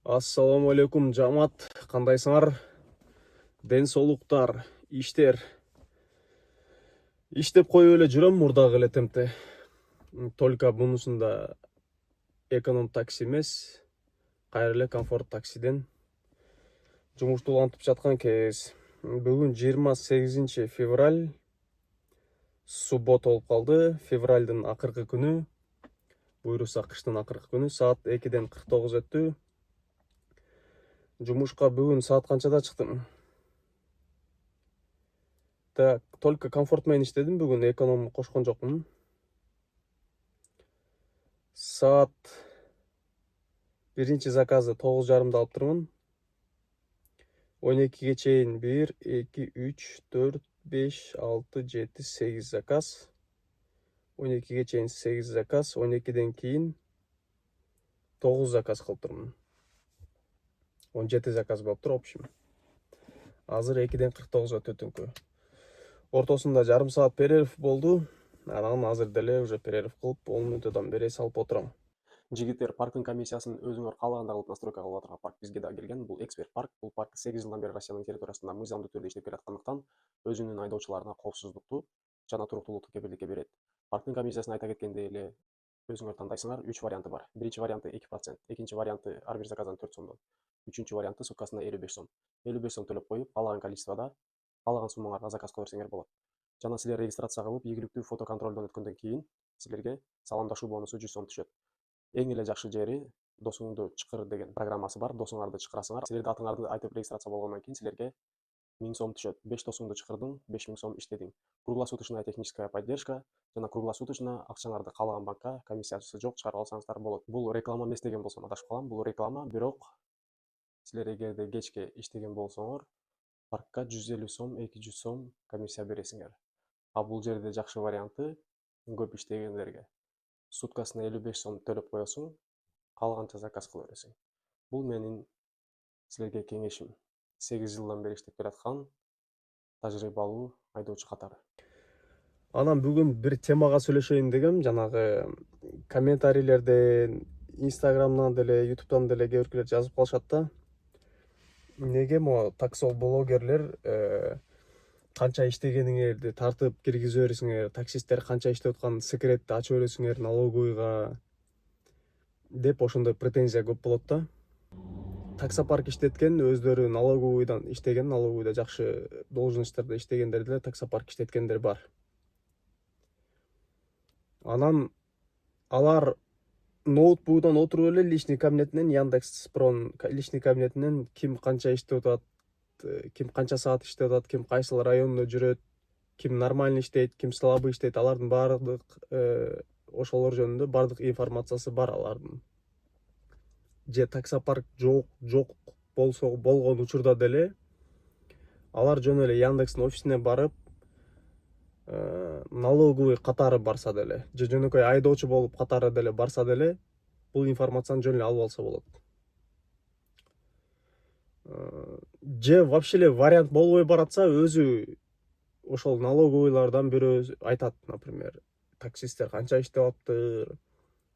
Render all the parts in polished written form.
Ассаламу алейкум жамат, кандайсыңар? Ден соолуктар, иштер. Иштеп коюп эле жүрөм мурдагы эле темпте. Только бунусунда эконом такси эмес, кайра эле комфорт таксиден жумушты улантып жаткан кез. Бүгүн 28 февраль, суббота болуп калды. Февралдын акыркы күнү, буюрса кыштын акыркы күнү, саат 2:49 өттү. Жумушка бүгүн саат канчада чыктым? Так, только комфорт менен иштедим бүгүн, эконом кошкон жокмун. Саат биринчи заказды 9:30 алып турмун. 12ге чейин 1, 2, 3, 4, 5, 6, 7, 8 заказ. 12ге чейин 8 заказ, 12ден кийин 9 заказ кылып турмун. 17 заказ болуп тур, общем. Азыр 2:49 өтөтүнкү. Ортосунда жарым саат перерыв болду. Анан азыр деле уже перерыв кылып 10 мүнөттөн бери салып отурам. Жигиттер, парктын комиссиясын өзүңөр каалагандай кылып настройка кылып отурган парк бизге да келген. Бул эксперт парк. Бул парк 8 жылдан бери Россиянын территориясында мыйзамдуу түрдө иштеп келаткандыктан өзүнүн айдоочуларына коопсуздукту жана туруктуулукту кепилдикке берет. Парктын комиссиясын айта кеткендей эле өзүңөр тандайсыңар. 3 варианты бар. Биринчи варианты 2%, экинчи варианты ар бир заказдан 4 сомдон, үчүнчү варианты суткасына 55 сом. 55 сом төлөп коюп, каалаган количествода, каалаган суммаңарга заказ кыла берсеңер болот. Жана силер регистрация кылып, ийгиликтүү фото контролдон өткөндөн кийин силерге саламдашуу бонусу 100 сом түшөт. Эң эле жакшы жери досуңду чакыр деген программасы бар. Досуңарды чакырасыңар. Силердин атыңарды айтып регистрация болгондон кийин силерге 1000 сом түшөт. 5 досуңду чакырдың, 5000 сом иштедиң. Круглосуточная техническая поддержка жана круглосуточно акчаңарды каалаган банкка комиссиясы жок чыгарып алсаңыздар болот. Бул реклама эмес деген болсом адашып калам. Бул реклама, бирок силер эгерде кечке иштеген болсоңор, паркка 150 сом, 200 сом комиссия бересиңер. А бул жерде жакшы варианты көп иштегендерге суткасына 55 сом төлөп коесуң, каалаганча заказ кыла бересиң. Бул менин силерге кеңешим. 8 жылдан бери иштеп келаткан тажрыйбалуу айдоочу катары. Анан бүгүн бир темага сүйлөшөйүн дегем. Жанагы комментарийлерден, Инстаграмдан деле, Ютубтан деле кээ биркилер жазып калышат да. Неге мо таксол блогерлер канча иштегениңерди тартып киргизип бересиңер, таксисттер канча иштеп атканын секретти ачып бересиңер налоговыйга деп ошондой претензия көп болот да. Таксопарк иштеткен, өздөрү налоговыйдан иштеген, налоговыйда жакшы должностьтарда иштегендер деле таксопарк иштеткендер бар. Анан алар ноутбугдан отуруп эле личный кабинетинен, Яндекс.Прон личный кабинетинен ким канча иштеп атат, ким канча саат иштеп атат, ким кайсыл райондо жүрөт, ким нормально иштейт, ким слабый иштейт, алардын баардык ошолор жөнүндө баардык информациясы бар алардын. Же таксопарк жок болсо болгон учурда деле алар жөн эле Яндекстин офисине барып, налоговый катары барса деле, же жөнөкөй айдоочу болуп катары деле барса деле, бул информацияны жөн эле алып алса болот. Же вообще эле вариант болбой баратса, өзү ошол налоговыйлардан бирөө айтат, например, таксисттер канча иштеп аптыр,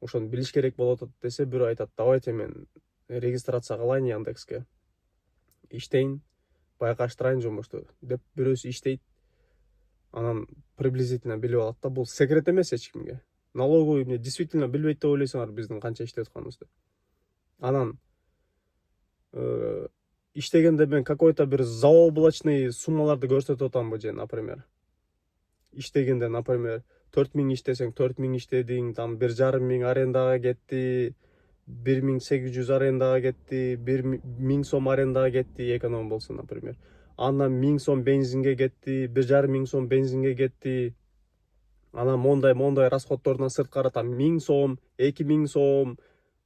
ошону билиш керек болот десе, бирөө айтат, давайте мен регистрация кылайын Яндекске, иштейин, байкаштырайын жумушту деп бирөөсү иштейт. Анан приблизительно билип алат да. Бул секрет эмес эч кимге. Налоговый эмне действительно билбейт деп ойлойсуңар биздин канча иштеп атканыбызды. Анан иштегенде мен какой-то бир заоблачный суммаларды көрсөтүп атамбы же, например. Иштегенде, например, 4000 иштесең 4000 иштедиң, там 1500 арендага кетти, 1800 арендага кетти, 1000 сом арендага кетти, эконом болсо, например. Андан 1000 сом бензинге кетти, 1500 сом бензинге кетти. Анан мондай расходтордон сырткары там 1000 сом, 2000 сом,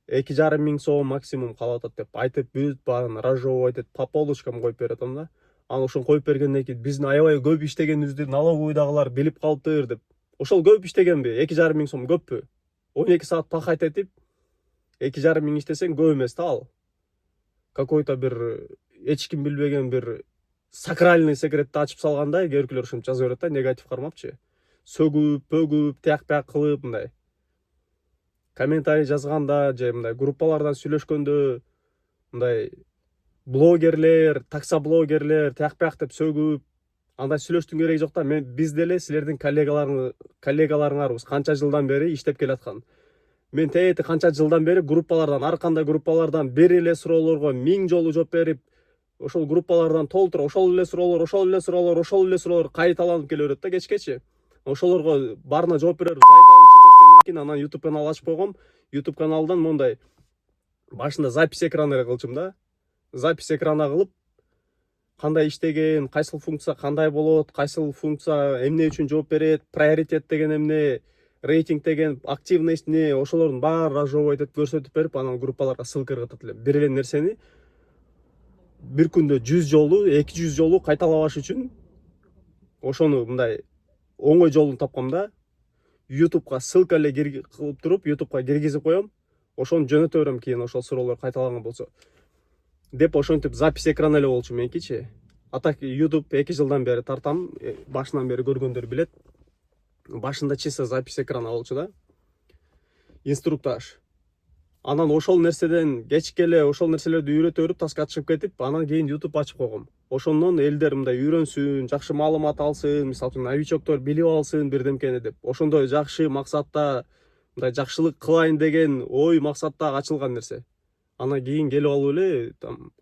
2500 сом максимум калып атат деп айтып бүт баарын разжевывать этип по полочкам коюп берип атам да. Анан ошону коюп бергенден кийин биздин аябай көп иштегенибизди налоговыйдагылар билип калыптыр деп. Ошол көп иштегенби? 2500 сом көппү? 12 саат пахать этип 2500 иштесең көп эмес да ал. Какой-то бир эч ким билбеген бир сакральный секретти ачып салгандай, кээ биркилер ошентип жазып берет да, негатив кармапчы. Сөгүп, бөгүп, тияк-бияк кылып мындай. Комментарий жазганда же мындай группалардан сүйлөшкөндө мындай блогерлер, таксоблогерлер, тияк деп сөгүп, андай сүйлөштүн кереги жок да. Биз деле силердин коллегаларыңарбыз. Канча жылдан бери иштеп келаткан. Мен тээти канча жылдан бери группалардан, ар кандай группалардан бир эле суроолорго 1000 жолу жооп берип, ошол группалардан толтуруп, ошол эле суроолор кайталанып келе берет да кечкечи. Ошолорго баарына жооп берер жайдагын чекеткенден кийин анан YouTube канал ачып койгом. YouTube каналдан мондай башында запись экраны кылчумун да. Запись экрана кылып, кандай иштеген, кайсыл функция кандай болот, кайсыл функция эмне үчүн жооп берет, приоритет деген эмне, рейтинг деген, активность эмне, ошолордун баарын разжевывать этип көрсөтүп берип, анан группаларга ссылка ыргытат элем. Бир эле нерсени бир күндө 100 жолу, 200 жолу кайталабаш үчүн ошону мындай оңой жолун тапкам да. YouTube'га ссылка эле кылып туруп, YouTube'га киргизип коем. Ошону жөнөтө берем кийин ошол суроолор кайталаган болсо. Деп ошентип запись экран эле болчу меникичи. А так YouTube 2 жылдан бери тартам, башынан бери көргөндөр билет. Башында чисто запись экрана болчу да. Инструктаж. Анан ошол нерседен кечке эле ошол нерселерди үйрөтө берип таска чыгып кетип, анан кийин YouTube ачып койгом. Ошондон элдер мындай үйрөнсүн, жакшы маалымат алсын, мисалы үчүн новичоктор билип алсын бирдемкени деп. Ошондой жакшы максатта, мындай жакшылык кылайын деген ой максатта ачылган нерсе. Анан кийин келип алып эле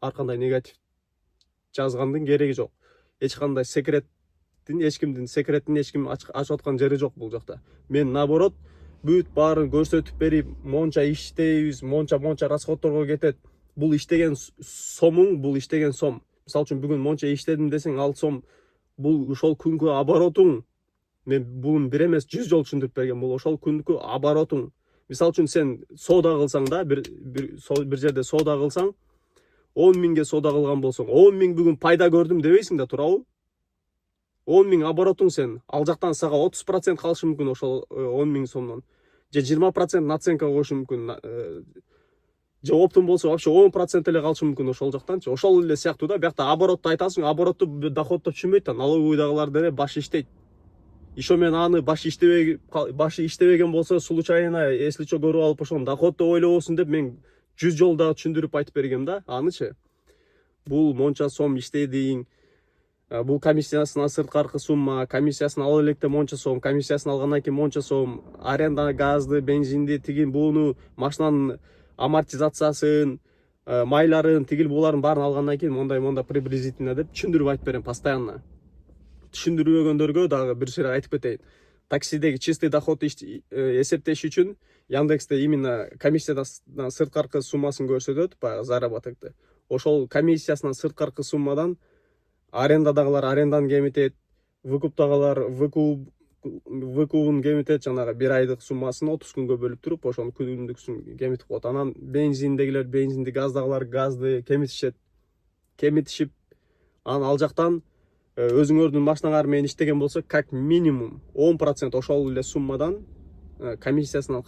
ар кандай негатив жазгандын кереги жок. Эч кандай эчким ачып аткан жери жок бул жакта. Мен наоборот бүт баарын көрсөтүп берип, монча иштейбиз, монча расходторго кетет. Бул иштеген сомуң, бул иштеген сом. Мисалы үчүн бүгүн монча иштедим десең, ал сом бул ошол күнгө оборотуң. Мен буну бир эмес 100 жолу түшүндүрүп бергем. Бул ошол күнгө оборотуң. Мисалы үчүн сен соода кылсаң да, бир жерде соода кылсаң, 10 миңге соода кылган болсоң, 10 миң бүгүн пайда көрдүм дебейсиң да, туурабы? 10 миң оборотуң сен. Ал жактан сага 30% калышы мүмкүн ошол 10 миң сомдон. Же 20% наценка коюшу мүмкүн. Же оптун болсо вообще 10% эле калышы мүмкүн ошол жактанчы. Ошол эле сыяктуу да. Биякта оборотду айтасың, оборотту доходду түшүнбөйт да. Налоговыйдагылар деле башы иштейт. Ишо мен аны башы иштебеген болсо случайно, если что көрүп алып ошону доход деп ойлобосун деп мен 100 жолу дагы түшүндүрүп айтып бергем да. Анычы. Бул монча сом иштедиң. Бул комиссиясына сырткаркы сумма, комиссиясын ала электе монча сом, комиссиясын алгандан кийин монча сом, аренда газды, бензинди, тигин буну, машинанын амортизациясын, майларын, тигил буларын баарын алгандан кийин мондай приблизительно деп түшүндүрүп айтып берем постоянно. Түшүндүрбөгөндөргө дагы бир сыйра айтып кетейин. Таксидеги чистый доход эсептеш үчүн Яндексте именно комиссиядан сырткаркы суммасын көрсөтөт, баягы заработокты. Ошол комиссиясынан сырткаркы суммадан арендадагылар аренданы кемитет, выкуптагылар выкупун кемитет, жанагы бир айдык суммасын 30 күнгө бөлүп туруп, ошону күндүксүн кемитип коет. Анан бензиндегилер бензинди, газдагылар газды кемитишип, анан ал жактан өзүңөрдүн машинаңар менен иштеген болсо, как минимум 10% ошол эле суммадан, комиссиясынан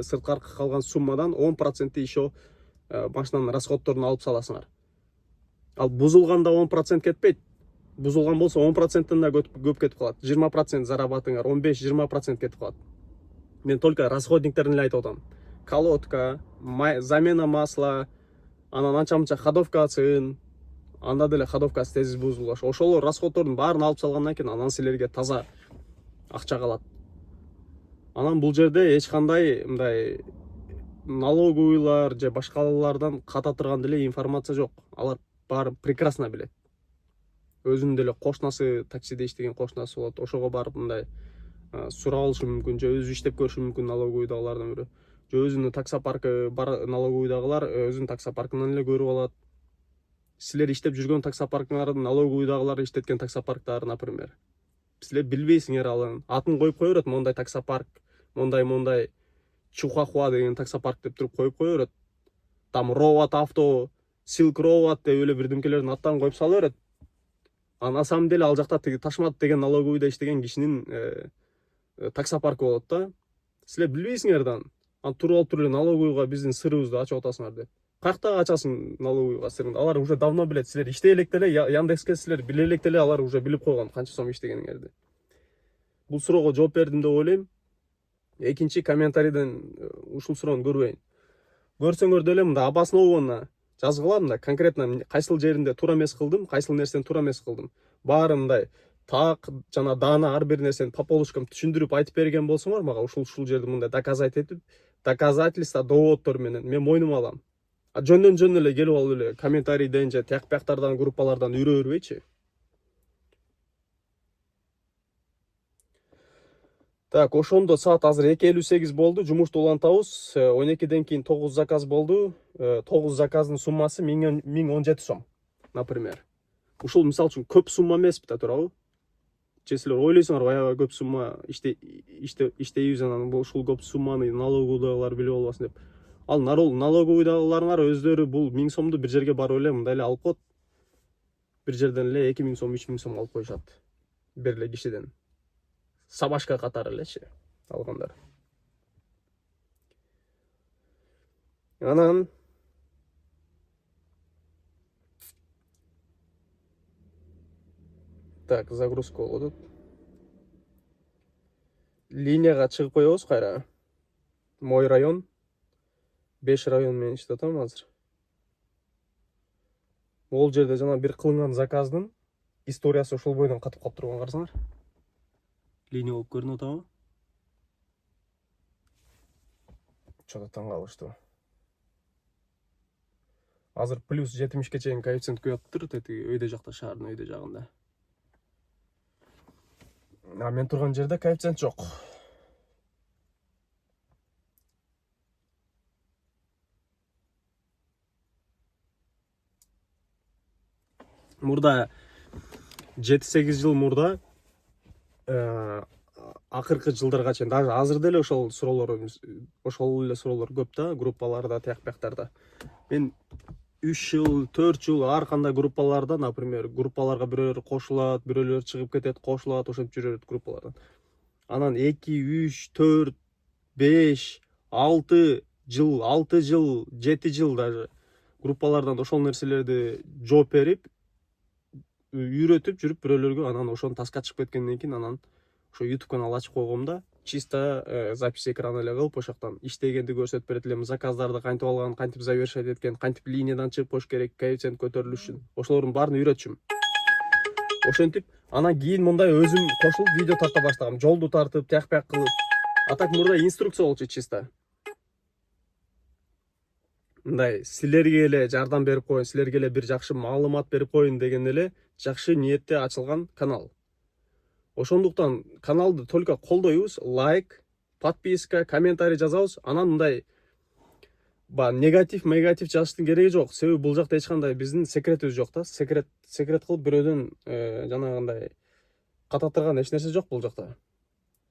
сырткаркы калган суммадан 10% ишо машинанын расходторуна алып саласыңар. Ал бузулганда 10% кетпейт. Бузулган болсо 10%тен да көп кетип калат. 20% зарабатыңар, 15-20% кетип калат. Мен только расходниктерин эле айтып атам. Колодка, замена масла, анан анча-мынча ходовкасын, анда деле ходовкасы тез бузулган. Ошол расходтордун баарын алып салгандан кийин анан силерге таза акча калат. Анан бул жерде эч кандай мындай налоговыйлар же башкалардан ката турган деле информация жок. Алар баарын прекрасно билет. Өзүнүн деле кошунасы, таксиде иштеген кошунасы болот. Ошого барып мындай сурап алышы мүмкүн, же өзү иштеп көрүшү мүмкүн налоговыйдагылардан бирөө. Же өзүнүн таксопаркы бар налоговыйдагылар өзүнүн таксопаркынан эле көрүп алат. Силер иштеп жүргөн таксопаркыңардын налоговыйдагылар иштеткен таксопарктары, например. Силер билбейсиңер алын. Атын коюп кое берет, мондай таксопарк, мондай Чухахуа деген таксопарк деп туруп коюп кое берет. Там Роуат авто, Silk Road деп эле бирдемкелердин аттарын коюп сала берет. А на самом деле ал жакта Ташмат деген налоговыйда иштеген кишинин таксопаркы болот да. Силер билбейсиңер да. Аны туруп алып туруп эле налоговыйга биздин сырыбызды ачып атасыңар деп. Каяктагы ачасың налоговыйга сырыңды? Алар уже давно билет. Силер иштей электе эле Яндекске силер биле электе эле алар уже билип койгон канча сом иштегениңерди. Бул суроого жооп бердим деп ойлойм. Экинчи комментарийден ушул суроону көрбөйүн. Көрсөңөр деле мында обоснованно жазгыла мындай конкретно кайсыл жеринде туура эмес кылдым, кайсыл нерсени туура эмес кылдым. Баары мындай так жана даана ар бир нерсени по полочкам түшүндүрүп айтып берген болсоңор мага ушул жерде мындай доказать этип, доказательство доводдор менен мен мойнума алам. А жөндөн жөн эле келип алып эле комментарийден же тияк бияктардан группалардан үрө бербейчи. Так, ошондо саат азыр 2:58 болду. Жумушту улантабыз. 12ден кийин 9 заказ болду. 9 заказдын суммасы 1017 сом, например. Ушул мисалы үчүн көп сумма эмеспи да, туурабы? Же силер ойлойсуңар аябай көп сумма иштейбиз, анан ушул көп сумманы налоговыйдагылар билип албасын деп. Ал налоговыйдагыларыңар өздөрү бул 1000 сомду бир жерге барып эле мындай эле алып коет. Бир жерден эле 2000 сом, 3000 сом алып коюшат. Бир эле кишиден. Сабашка катары элечи алгандар. Анан так, загрузка болуп атат. Линияга чыгып коебуз кайра. Мой район. 5 район менен иштеп атам азыр. Ол жерде жана бир кылынган заказдын историясы ошол бойдон катып калып турган, карасаңар. Линия болуп көрүнүп атабы? Чода таң калыштуу. Азыр плюс 70ке чейин коэффициент көйөптүр, тети өйдө жакта, шаардын өйдө жагында. А мен турган жерде коэффициент жок. Мурда 7-8 жыл мурда акыркы жылдарга чейин, даже азыр деле ошол эле суроолор көп да, группаларда, тияк бияктарда. Мен 3 жыл, 4 жыл ар кандай группаларда, например, группаларга бирөөлөр кошулат, бирөөлөр чыгып кетет, кошулат, ошентип жүрөт группалардан. Анан 2, 3, 4, 5, 6 жыл, 7 жыл даже группалардан ошол нерселерди жооп берип, үйрөтүп жүрүп бирөөлөргө, анан ошону таска чыгып кеткенден кийин анан ошо YouTube канал ачып койгом да, чисто запись экрана эле кылып, ошоктон иштегенди көрсөтүп берет элем, заказдарды кантип алган, кантип завершать эткен, кантип линиядан чыгып коюш керек, коэффициент көтөрүлүш үчүн. Ошолордун баарын үйрөтчүм. Ошентип, анан кийин мындай өзүм кошулуп видео тарта баштагам, жолду тартып, тияк бияк кылып. А так мурда инструкция болчу чисто. Мындай силерге эле жардам берип коеюн, силерге эле бир жакшы маалымат берип коеюн деген эле жакшы ниетте ачылган канал. Ошондуктан каналды только колдойбуз, лайк, подписка, комментарий жазабыз. Анан мындай негатив жазыштын кереги жок. Себеби бул жакта эч кандай биздин секретибиз жок да. Секрет кылып бирөөдөн жанагындай кататырган эч нерсе жок бул жакта.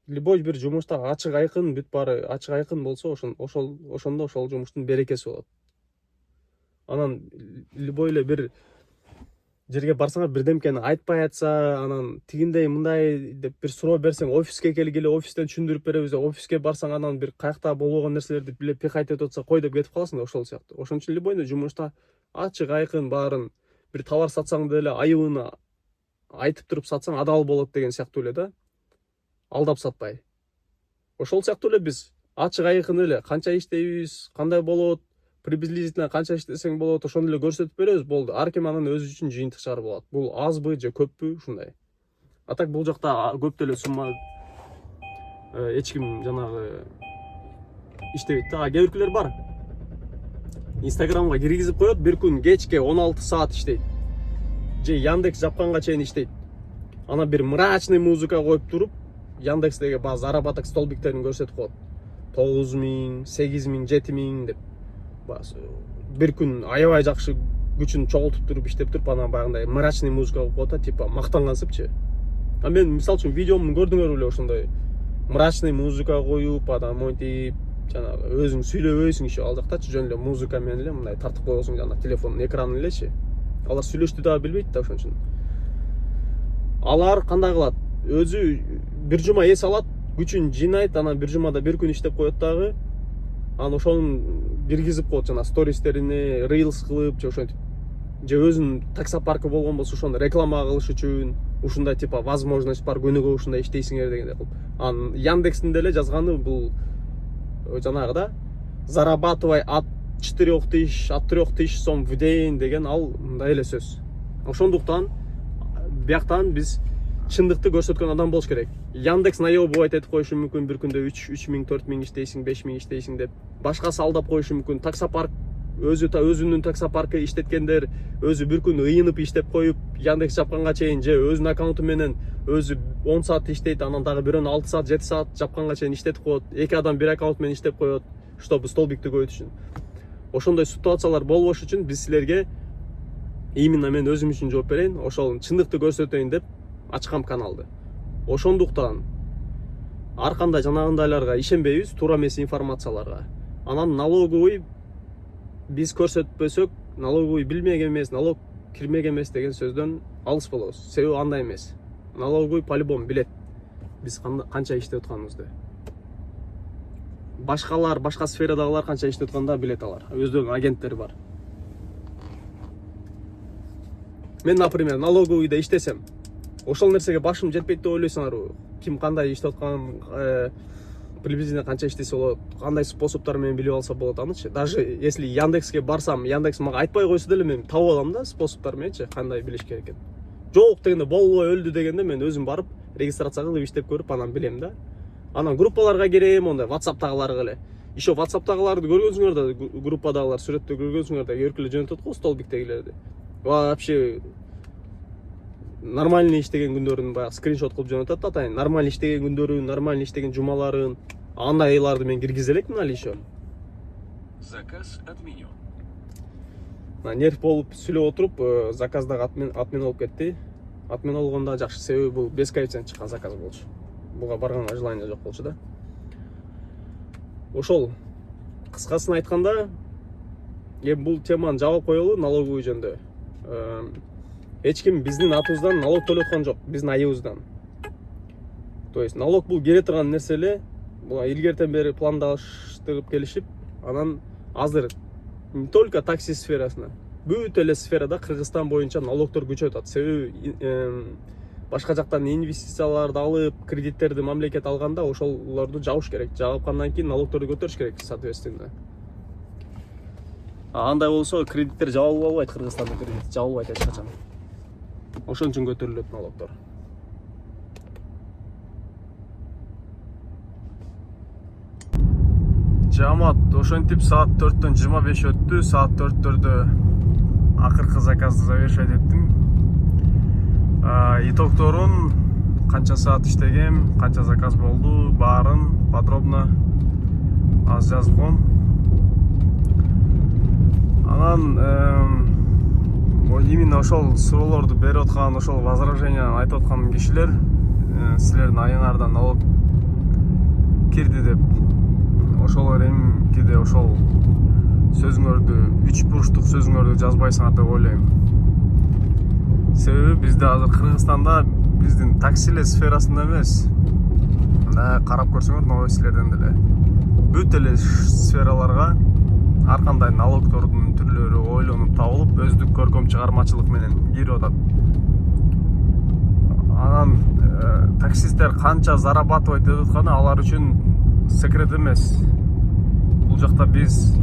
Любой бир жумушта ачык айкын, бүт баары ачык айкын болсо, ошондо ошол жумуштун берекеси болот. Анан любой эле бир жерге барсаңар бирдемкени айтпай атса, анан тигиндей мындай деп бир суроо берсең, офиске келгиле, офистен түшүндүрүп беребиз деп, офиске барсаң анан бир каякта болгон нерселерди биле пихать этип атса, кой деп кетип каласың да, ошол сыяктуу. Ошон үчүн любой жумушта ачык айкын баарын, бир товар сатсаң деле айыбын айтып туруп сатсаң адал болот деген сыяктуу эле да. Алдап сатпай. Ошол сыяктуу эле биз ачык айкын эле канча иштейбиз, кандай болот, приблизительно канча иштесең болот, ошону эле көрсөтүп беребиз, болду. Ар ким анан өзү үчүн жыйынтык чыгарып алат. Бул азбы же көппү, ушундай. А так бул жакта көп деле сумма эч ким жанагы иштебейт да. Кээ биркилер бар. Инстаграмга киргизип коет, бир күн кечке 16 саат иштейт. Же Яндекс жапканга чейин иштейт. Анан бир мрачный музыка коюп туруп, Яндекстеги баары заработок столбиктерин көрсөтүп коет. 9000, 8000, 7000 деп. Бир күн аябай жакшы күчүн чогултуп туруп иштеп туруп, анан баягындай мрачный музыка коюп коет да, типа мактангансыпчы. А мен мисалы үчүн видеомду көрдүңөр беле, ошондой мрачный музыка коюп, анан монтип, жанагы өзүң сүйлөбөйсүң иши, ал жактачы жөн эле музыка менен эле мындай тартып койгонсуң жана телефондун экранын элечи. Алар сүйлөштү дагы билбейт да, ошон үчүн. Алар кандай кылат? Өзү бир жума эс алат, күчүн жыйнайт, анан бир жумада бир күн иштеп коет дагы. Анан ошону киргизип коет жана стористерине, reels кылып, же ошентип. Же өзүнүн таксопаркы болгон болсо ошону реклама кылыш үчүн, ушундай типа возможность бар, күнүгө ушундай иштейсиңер дегендей кылып. Анан Яндекстин деле жазганы бул жанагы да, зарабатывай от 4 сом в день деген ал мындай эле сөз. Ошондуктан бияктан биз чындыкты көрсөткөн адам болуш керек. Яндекс наебы айтып коюшу мүмкүн, bir күндө 3000, 4000 иштейсиң, 5000 иштейсиң деп. Башкасы алдап коюшу мүмкүн. Таксопарк өзүнүн таксопаркы иштеткендер өзү bir күн ыйынып иштеп коюп, Яндекс жапканга чейин же өзүнүн аккаунту менен өзү 10 саат иштейт, анан дагы бирөөнү 6 саат, 7 саат жапканга чейин иштетип коет. Эки адам bir аккаунт менен иштеп коет, чтобы столбикти көбөйтүш үчүн. Ошондой ситуациялар болбош үчүн биз силерге именно мен өзүм үчүн жооп берейин, ошол чындыкты көрсөтөйүн деп ачкам каналды. Ошондуктан ар кандай жанагындайларга ишенбейбиз, туура эмес информацияларга. Анан налоговый биз көрсөтпөсөк, налоговый билмеген эмес, налог кирмеген эмес деген сөздөн алыс болобуз. Себеби андай эмес. Налоговый по-любому билет биз канча иштеп атканыбызды. Башкалар, башка сферадагылар канча иштеп атканда билет алар. Өздөрүнүн агенттери бар. Мен, например, налоговыйда иштесем, ошол нерсеге башым жетпейт деп ойлойсуңарбы? Ким кандай иштеп атканын, приблизительно канча иштесе болот, кандай способдор менен билип алса болот анычы. Даже если Яндекске барсам, Яндекс мага айтпай койсо деле мен табып алам да способдор мененчи, кандай билиш керек экен. Жок дегенде болбой өлдү дегенде мен өзүм барып регистрация кылып иштеп көрүп анан билем да. Анан группаларга кирем, онда WhatsApp'тагыларга эле. Еще WhatsApp'тагыларды көргөнсүңөр да, группадагылар сүрөттө көргөнсүңөр да, көркүлө жөнөтөт го столбиктегилерди. Вообще нормальный иштеген күндөрүн баягы скриншот кылып жөнөтөт да, атайын. Нормальный иштеген күндөрүн, нормальный иштеген жумаларын, андайларды мен киргизе элекмин али еще. Заказ отменен. Нерв болуп сүйлөп отуруп, заказдагы отмен болуп кетти. Отмен болгондо жакшы, себеби бул без коэффициент чыккан заказ болчу. Буга барганга желание жок болчу да. Ошол кыскасын айтканда, эми бул теманы жабып коелу, налоговый жөнүндө. Эч ким биздин атыбыздан налог төлөткөн жок, биздин айыбыздан. То есть налог бул келе турган нерсе эле, бул илгертен бери пландаштырып келишип, анан азыр не только такси сферасына, бүт эле сферада Кыргызстан боюнча налогдор күчөп атат. Себеби башка жактан инвестицияларды алып, кредиттерди мамлекет алганда ошолорду жабыш керек. Жабылгандан кийин налогдорду көтөрүш керек, соответственно. Андай болсо кредиттер жабылып албайт, Кыргызстанда кредит жабылбайт эч качан. Ошон үчүн көтөрүлөт налогдор. Жамат, ошентип саат 4-төн 25 өттү, саат 4-төрдө акыркы заказды завершать эттим. Итогдорун канча саат иштегем, канча заказ болду, баарын подробно аз жазып коем. Анан именно ошол суроолорду берип аткан, ошол возраженияларды айтып аткан кишилер силердин айыңардан налог кирди деп, ошол эремкиде ошол сөзүңөрдү, 3 буруштук сөзүңөрдү жазбайсыңар деп ойлойм. Себеби бизде азыр Кыргызстанда биздин такси эле сферасында эмес, карап көрсөңөр, новый силерден деле бүт эле сфераларга ар кандай налогдордун түрлөрү ойлонуп табылып, өздүк көркөм чыгармачылык менен кирип атат. Анан таксисттер канча зарабатывать этип атканы алар үчүн секрет эмес. Бул жакта биз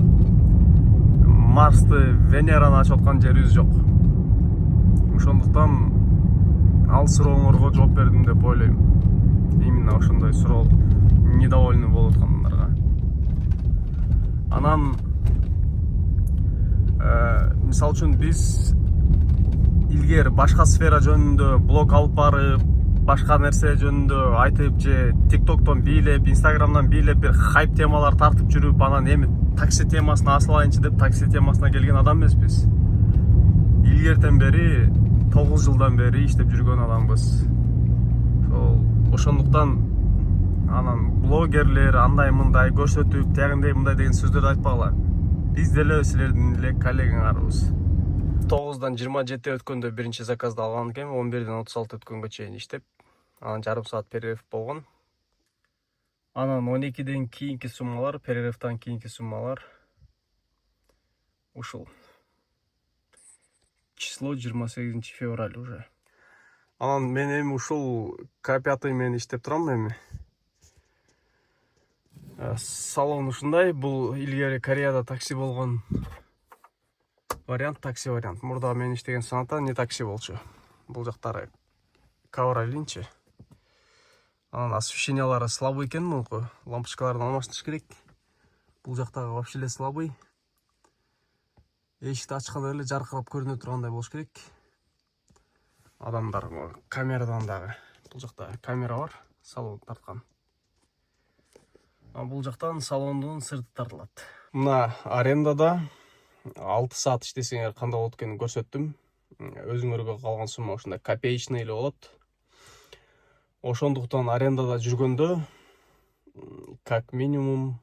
Марсты, Венераны ачып аткан жерибиз жок. Ошондуктан ал сурооңорго жооп бердим деп ойлойм. Именно ошондой суроо недовольны болуп аткандарга. Анан мисалы үчүн биз илгери башка сфера жөнүндө блог алып барып, башка нерсе жөнүндө айтып же TikToктон бийлеп, Instagramдан бийлеп бир хайп темалар тартып жүрүп, анан эми такси темасына асылайынчы деп такси темасына келген адам эмеспиз. Илгертен бери 9 жылдан бери иштеп жүргөн адамбыз. Ошондуктан анан блогерлер андай мындай көрсөтүп, тегиндей мындай деген сөздөрдү айтпагыла. Биз деле силердин эле коллегаңарбыз. 9-дан 27 өткөндө биринчи заказды алган экен, 11-ден 36 өткөнгө чейин иштеп, анан жарым саат перерыв болгон. Анан 12-ден кийинки суммалар, перерывдан кийинки суммалар ушул. Число 28 февраль уже. Анан мен эми ушул К5 менен иштеп турам эми. Салон ушундай. Бул илгери Кореяда такси болгон вариант, такси вариант. Мурда мен иштеген санатта не такси болчу. Бул жактары Кавралинчи. Анан освещениялары слабый экен мунку. Лампочкаларын алмаштырыш керек. Бул жактагы вообще эле слабый. Эшикти ачканда эле жаркырап көрүнө тургандай болуш керек. Адамдар камерадан дагы. Бул жакта камера бар, салон тарткан. Бул жактан салондун сырты тартылат. Мына арендада 6 саат иштесеңер кандай болот экенин көрсөттүм. Өзүңөргө калган сумма ушундай копеечный эле болот. Ошондуктан арендада жүргөндө как минимум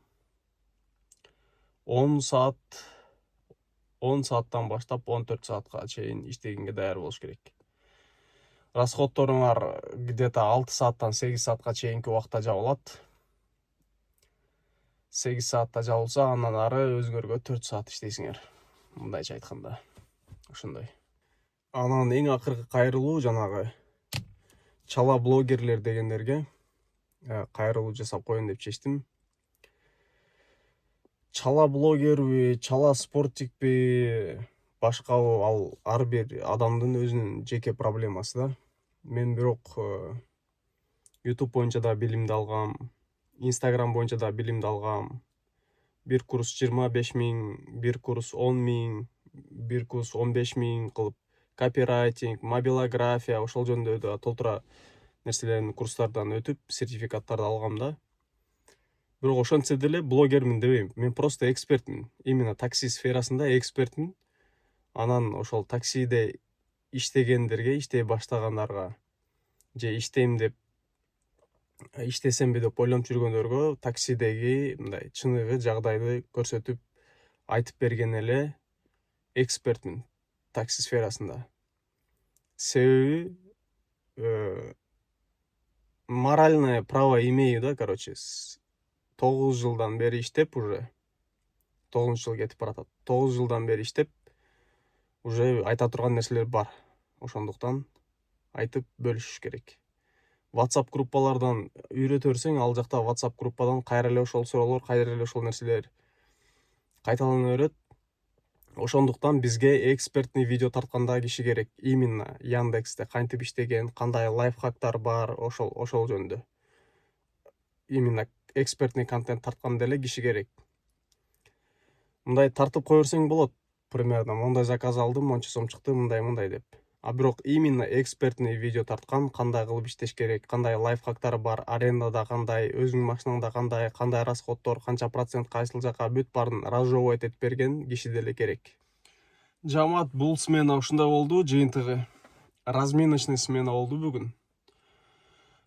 10 сааттан баштап 14 саатка чейин иштегенге даяр болуш керек. Расходторуңар где-то 6 сааттан 8 саатка чейинки убакта жабылат. 8 саатта жабылса, андан ары өзүңөргө 4 саат иштейсиңер. Мындайча айтканда. Ошондой. Анан эң акыркы кайрылуу жанагы чала блогерлер дегендерге кайрылуу жасап коеюн деп чечтим. Чала блогерби, чала спортикпи, башкабы, ал ар бир адамдын өзүнүн жеке проблемасы да. Мен бирок YouTube боюнча да билимди алгам, Instagram боюнча да билимди алгам. Bir kurs 25.000, bir kurs 10.000, bir kurs 15.000 кылып, копирайтинг, мобилография, ошол жөнүндө да толтура нерселердин курстардан өтүп, сертификаттарды алгам да. Бирок ошентсе деле блогермин дебейм. Мен просто экспертмин. Именно такси сферасында экспертмин. Анан ошол таксиде иштегендерге, иштей баштагандарга, же иштейм деп иштесемби деп ойлонуп жүргөндөргө таксидеги мындай чыныгы жагдайды көрсөтүп айтып берген эле экспертмин такси сферасында. Себеби моральное право имею да, короче. 9 жылдан бери иштеп уже 9 жыл кетип баратат. 9 жылдан бери иштеп уже айта турган нерселер бар. Ошондуктан айтып бөлүшүш керек. WhatsApp группалардан үйрөтө берсең, ал жакта WhatsApp группадан кайра эле ошол суроолор, кайра эле ошол нерселер кайталана берет. Ошондуктан бизге экспертный видео тартканда киши керек. Именно Яндексте кантип иштеген, кандай лайфхактар бар, ошол жөнүндө. Именно экспертный контент тартканда эле киши керек. Мындай тартып кое берсең болот. Примерно мондай заказ алдым, монча сом чыкты, мындай деп. А бирок именно экспертный видео тарткан, кандай кылып иштеш керек, кандай лайфхактар бар, арендада кандай, өзүңүн машинаңда кандай расходтор, канча процент кайсыл жака, бүт баарын разжевывать этип берген киши деле керек. Жамаат, бул смена ушундай болду, жыйынтыгы. Разминочный смена болду бүгүн.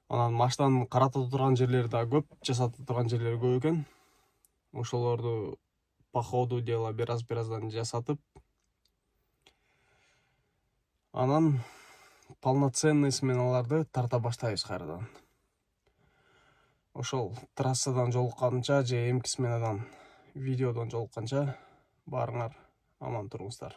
Анан машинанын карата турган жерлери да көп, жасата турган жерлери көп экен. Ошолорду по ходу дела бир-аздан жасатып, анан полноценный сменаларды тарта баштайбыз кайрадан. Ошол трассадан жолукканча же эмки сменадан видеодон жолукканча баарыңар аман туруңуздар.